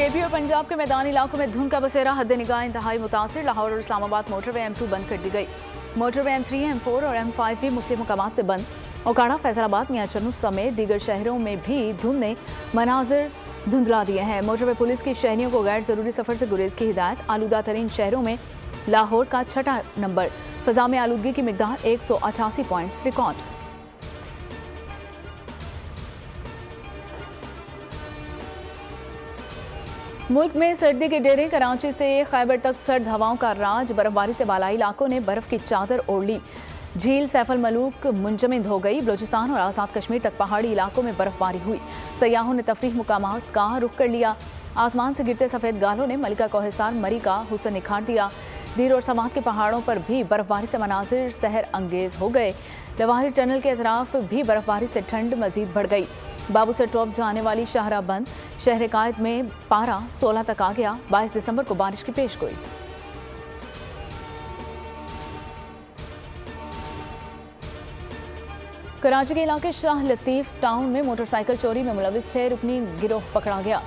KP और पंजाब के मैदानी इलाकों में धुंध का बसेरा हद निगाह इंतहाई मुतासिर। लाहौर और इस्लामाबाद मोटरवे M2 बंद कर दी गई। मोटरवे M3, M4 और M5 भी मुख्तलिफ मकामात से बंद। ओकाड़ा, फैसलाबाद, मियां चन्नू समेत दीगर शहरों में भी धुंध ने मनाजिर धुंधला दिए हैं। मोटरवे पुलिस की शहरियों को गैर जरूरी सफर से गुरेज की हिदायत। आलूदा तरीन शहरों में लाहौर का 6ठा नंबर। फजा में आलूदगी की मिकदार 188 पॉइंट्स रिकॉर्ड। मुल्क में सर्दी के डेरे। कराची से खैबर तक सर्द हवाओं का राज। बर्फबारी से बालाई इलाकों ने बर्फ की चादर ओढ़ ली। झील सैफल मलूक मुंजमद हो गई। बलूचिस्तान और आज़ाद कश्मीर तक पहाड़ी इलाकों में बर्फबारी हुई। सयाहों ने तफरीह मुकामात का रुख कर लिया। आसमान से गिरते सफ़ेद गालों ने मलिका कोहिसार मरी का हुस्न निखार दिया। दीर और समात के पहाड़ों पर भी बर्फबारी से मनाजिर सहर अंगेज हो गए। लवाहिर टनल के अतराफ भी बर्फबारी से ठंड मजीद बढ़ गई। बाबू से टॉप जाने वाली शाहरा बंद। शहर कायद में पारा 16 तक आ गया। 22 दिसंबर को बारिश की पेशगोई। कराची के इलाके शाह लतीफ टाउन में मोटरसाइकिल चोरी में मुलविस 6 रुकनी गिरोह पकड़ा गया।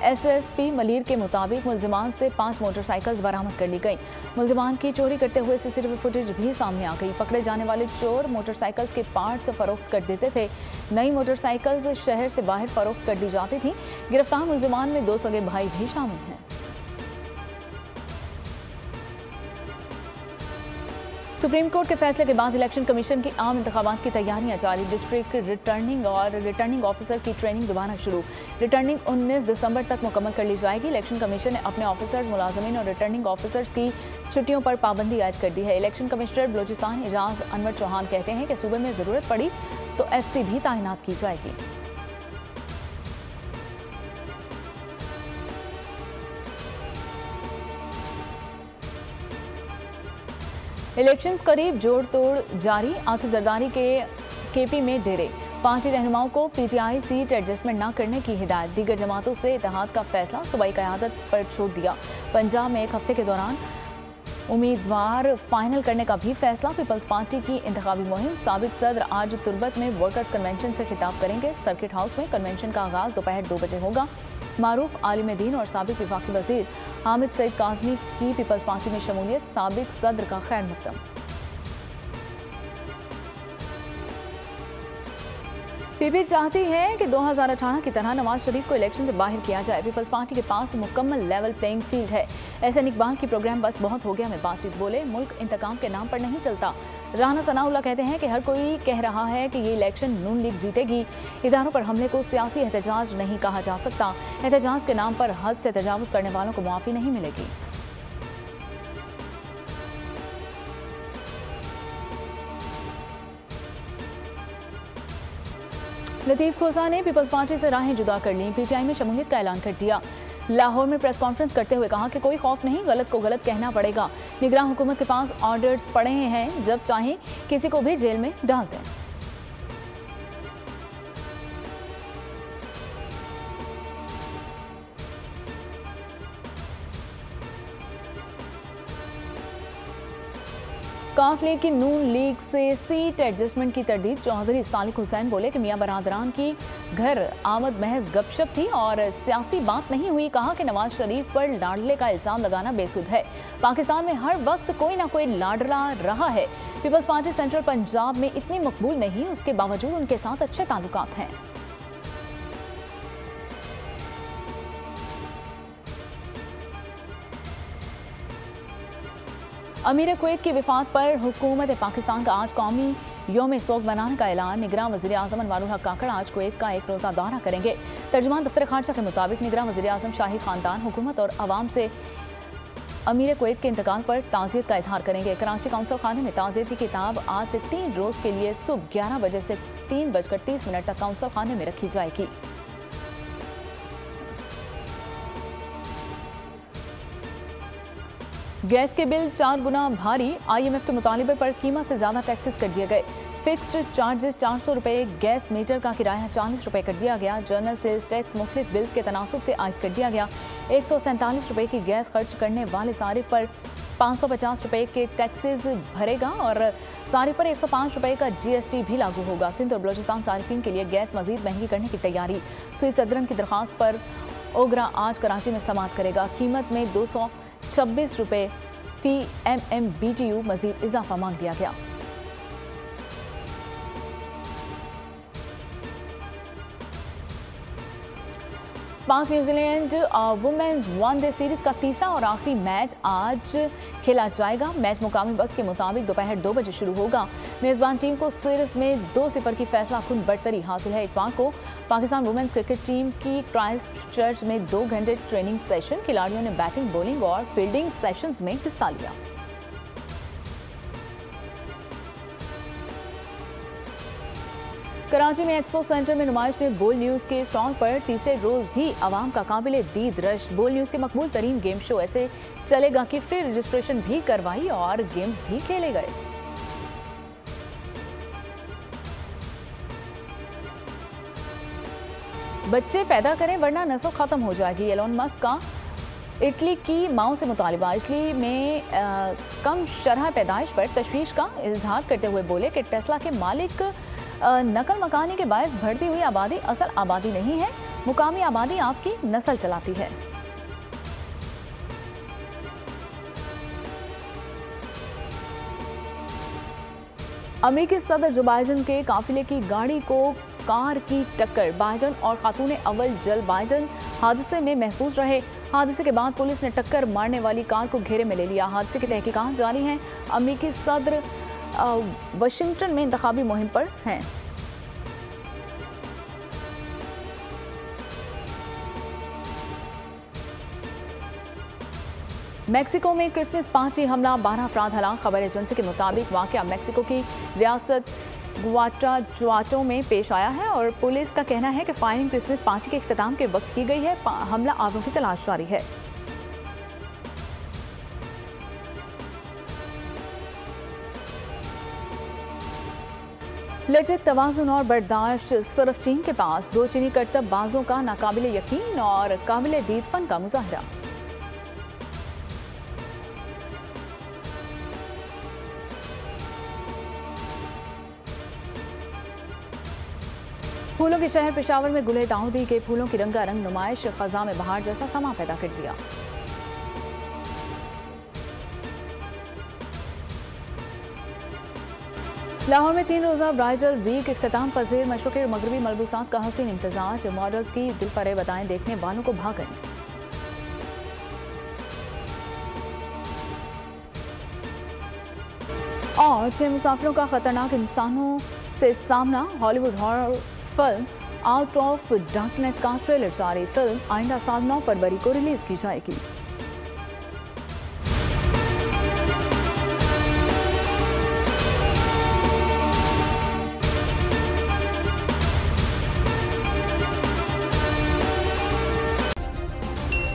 SSP मलीर के मुताबिक मुलजिमान से 5 मोटरसाइकिल्स बरामद कर ली गई। मुलजिमान की चोरी करते हुए CCTV फुटेज भी सामने आ गई। पकड़े जाने वाले चोर मोटरसाइकिल्स के पार्ट्स फरोख्त कर देते थे। नई मोटरसाइकिल्स शहर से बाहर फरोख्त कर दी जाती थी। गिरफ्तार मुलजिमान में 2 सगे भाई भी शामिल हैं। सुप्रीम कोर्ट के फैसले के बाद इलेक्शन कमीशन की आम इंतखाबात की तैयारियां जारी। डिस्ट्रिक्ट रिटर्निंग ऑफिसर की ट्रेनिंग दोबारा शुरू। रिटर्निंग 19 दिसंबर तक मुकम्मल कर ली जाएगी। इलेक्शन कमीशन ने अपने ऑफिसर्स, मुलाजमीन और रिटर्निंग ऑफिसर्स की छुट्टियों पर पाबंदी आयद कर दी है। इलेक्शन कमिश्नर बलूचिस्तान एजाज अनवर चौहान कहते हैं कि सूबे में ज़रूरत पड़ी तो FC भी तैनात की जाएगी। इलेक्शंस करीब जोड़ तोड़ जारी। आसिफ जरदारी के KP में डेरे। पार्टी रहनुमाओं को PTI सीट एडजस्टमेंट न करने की हिदायत। दीगर जमातों से इत्तेहाद का फैसला सूबाई क़यादत पर छोड़ दिया। पंजाब में 1 हफ्ते के दौरान उम्मीदवार फाइनल करने का भी फैसला। पीपल्स पार्टी की इंतखाबी मुहिम। साबिक सदर आज तुर्बत में वर्कर्स कन्वेंशन से खिताब करेंगे। सर्किट हाउस में कन्वेंशन का आगाज दोपहर 2 बजे होगा। मारूफ आलिम दीन और साबिक वफाकी वजीर हामिद सईद काज़मी की पीपल्स पार्टी में शमूलियत। साबिक सदर का खैर मकदम। पीपी चाहती है कि 2018 की तरह नवाज शरीफ को इलेक्शन से बाहर किया जाए। पीपल्स पार्टी के पास मुकम्मल लेवल प्लेइंग फील्ड है। एहसन इकबाल की प्रोग्राम बस बहुत हो गया में बातचीत बोले। मुल्क इंतकाम के नाम पर नहीं चलता। राना सनाउल्लाह कहते हैं कि हर कोई कह रहा है कि ये इलेक्शन नून लीग जीतेगी। इदारों पर हमले को सियासी एहतजाज नहीं कहा जा सकता। एहतजाज के नाम पर हद से तजावुज़ करने वालों को मुआफ़ी नहीं मिलेगी। लतीफ़ खोसा ने पीपल्स पार्टी से राहें जुदा कर ली। PTI में शमूलियत का ऐलान कर दिया। लाहौर में प्रेस कॉन्फ्रेंस करते हुए कहा कि कोई खौफ नहीं, गलत को गलत कहना पड़ेगा। निगरान हुकूमत के पास ऑर्डर्स पड़े हैं, जब चाहें किसी को भी जेल में डाल दें। काफ लीग की नून लीग से सीट एडजस्टमेंट की तरदीद। चौधरी सालिक हुसैन बोले कि मियां बरादरान की घर आमद महज गपशप थी और सियासी बात नहीं हुई। कहा कि नवाज शरीफ पर लाडले का इल्जाम लगाना बेसुध है। पाकिस्तान में हर वक्त कोई ना कोई लाडला रहा है। पीपल्स पार्टी सेंट्रल पंजाब में इतनी मकबूल नहीं, उसके बावजूद उनके साथ अच्छे ताल्लुकात हैं। अमीर कुवैत की विफात पर हुकूमत पाकिस्तान का आज कौमी यौम सोग मनाने का ऐलान। निगरान वज़ीर आज़म अनवारुल हक काकड़ आज कुवैत का 1 रोज़ा दौरा करेंगे। तर्जुमान दफ्तर खारजा के मुताबिक निगरान वज़ीर आज़म शाही खानदान, हुकूमत और अवाम से अमीर कुवैत के इंतकाल पर ताज़ियत का इजहार करेंगे। कराची काउंसिल खाने में ताज़ियत की किताब आज से 3 रोज़ के लिए सुबह 11 बजे से 3:30 तक काउंसिल खाने में रखी जाएगी। गैस के बिल 4 गुना भारी। IMF के मुतालिबे पर कीमत से ज़्यादा टैक्सेस कर दिए गए। फिक्स्ड चार्जेस 400 रुपये, गैस मीटर का किराया 40 रुपये कर दिया गया। जर्नल सेल्स टैक्स मुख्तलिफ बिल्स के तनासुब से आयद कर दिया गया। 147 रुपये की गैस खर्च करने वाले सारिफ पर 550 रुपये के टैक्सेस भरेगा और सारिफ पर 105 रुपये का GST भी लागू होगा। सिंध और बलूचिस्तान सारिफिन के लिए गैस मजीद महंगी करने की तैयारी। सुई सदरन की दरख्वास्त पर ओगरा आज कराची में समाप्त करेगा। कीमत में 226 रुपये फी MMBTU मजीद इजाफा मांग लिया गया। पाक न्यूजीलैंड वुमेन्स वनडे सीरीज का तीसरा और आखिरी मैच आज खेला जाएगा। मैच मुकामी वक्त के मुताबिक दोपहर 2 बजे शुरू होगा। मेजबान टीम को सीरीज में 2-0 की फैसलाकुन बढ़तरी हासिल है। इतवार को पाकिस्तान वुमेन्स क्रिकेट टीम की क्राइस्ट चर्च में 2 घंटे ट्रेनिंग सेशन, खिलाड़ियों ने बैटिंग, बॉलिंग और फील्डिंग सेशंस में हिस्सा लिया। कराची में एक्सपो सेंटर में नुमाइश में बोल न्यूज़ के स्टॉल पर तीसरे रोज भी आवाम का काबिल दीद रश। बोल न्यूज़ के मकबूल तरीन गेम शो ऐसे चलेगा कि फ्री रजिस्ट्रेशन भी करवाई और गेम्स भी खेले गए। बच्चे पैदा करें वरना नस्ल खत्म हो जाएगी। एलोन मस्क का इटली की माओ से मुतालिबा। इटली में कम शरह पैदाइश पर तशवीश का इजहार करते हुए बोले कि टेस्ला के मालिक नकल मकानी के बायस बढ़ती हुई आबादी असल आबादी नहीं है, मुकामी आबादी आपकी नस्ल चलाती है। अमेरिकी सदर जो बाइडन के काफिले की गाड़ी को कार की टक्कर। बाइडन और खातून अव्वल जल बाइडन हादसे में महफूज रहे। हादसे के बाद पुलिस ने टक्कर मारने वाली कार को घेरे में ले लिया। हादसे की तहकीकात जारी हैं। अमेरिकी सदर वाशिंगटन में इंतखाबी मुहिम पर हैं। मेक्सिको में क्रिसमस पार्टी हमला, 12 अफराद हलाक। खबर एजेंसी के मुताबिक वाकया मेक्सिको की रियासत गुआटाजुआटो में पेश आया है और पुलिस का कहना है कि फायरिंग क्रिसमस पार्टी के इख्तिताम के वक्त की गई है। हमला आवरों की तलाश जारी है। लचक, तवाज़ुन और बर्दाश्त सिर्फ चीन के पास। 2 चीनी करतब बाजों का नाकाबिल यकीन और काबिल दीद फन का मुजाहरा। फूलों के शहर पेशावर में गुले दाऊदी के फूलों की रंगारंग नुमाइश खजा में बहार जैसा समा पैदा कर दिया। लाहौर में 3 रोज़ा ब्राइडल वीक इख्तिताम पजीर। मशरक़ी मगरबी मलबूसात का हसीन इम्तजाज, मॉडल्स की दिलफरेब अदाएं देखने वालों को भा गई। और 6 मुसाफिरों का खतरनाक इंसानों से सामना। Hollywood horror film out of darkness का ट्रेलर जारी। फिल्म आइंदा साल 9 फरवरी को रिलीज की जाएगी।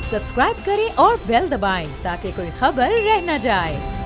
सब्सक्राइब करें और बेल दबाएं ताकि कोई खबर रह न जाए।